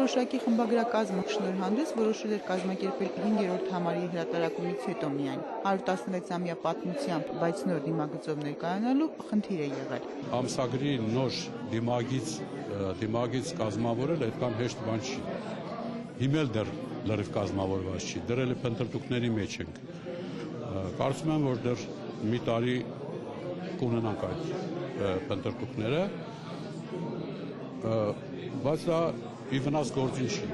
որոշակի խմբագրակազմը շնորհանդես որոշել էր կազմակերպել 5-րդ համարի հրատարակումից հետո միայն 116-ամյա պատմությամբ, բայց նոր դիմագծով ներկայանալու խնդիր է եղել։ Ամսագրի նոր դիմագիծ կազմավորել այդքան հեշտ բան չի։ Հիմել դեռ լրիվ կազմավորված չի, դրել փնտրտուքների մեջ ենք։ Կարծում եմ, որ դեռ մի տարի կունենանք այդ փնտրտուքները, բայց դա ի վնաս գործին չի։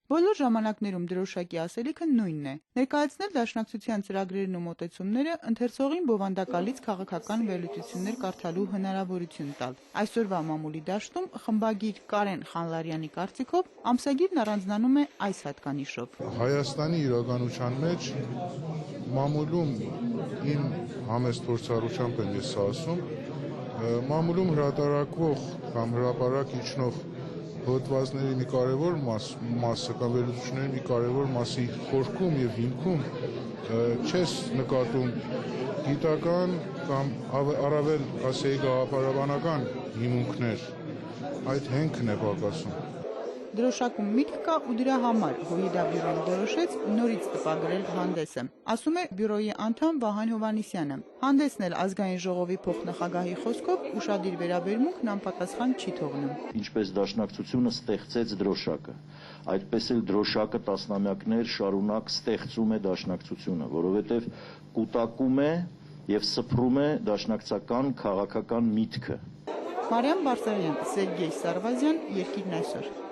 Բոլոր ժամանակներում դրոշակի ասելիքը նույնն է՝ ներկայացնել դաշնակցության ծրագրերն ու մոտեցումները, ընթերցողին բովանդակալից քաղաքական վերլուծություններ կարդալու հնարավորություն տալ։ Այսօրվա մամուլի դաշտում խմբագիր Կարեն Խանլարյանի կարծիքով ամսագիրն առանձնանում է այս հատկանիշով։ Հայաստանի իրականության մեջ մամուլում իմ համեստ փորձառությամբ եմ ես ասում, մամուլում հրատարակվող կամ հրապարակ իջնող հոդվածների մի կարևոր մասը կամ վերլուծությունների մի կարևոր մասի խորքում եւ հիմքում չես նկատում գիտական կամ առավել ասեի գաղափարաբանական հիմունքներ, այդ հենքն է պակասում։ Դրոշակում միտք կա ու դրա համար ՀՅԴ բյուրոն որոշեց նորից տպագրել հանդեսը, ասում է բյուրոյի անդամ Վահան Հովհաննիսյանը։ Հանդեսն էլ ազգային ժողովի փոխնախագահի խոսքով ուշադիր վերաբերմունքն անպատասխան չի թողնում։ Ինչպես դաշնակցությունը ստեղծեց դրոշակը, այդպես էլ դրոշակը տասնամյակներ շարունակ ստեղծում է դաշնակցությունը, որովհետև կուտակում է եւ սփռում է դաշնակցական քաղաքական միտքը։ Մարիամ Բարսարյան, Սերգեյ Սարվազյան, Երկիրն այսօր։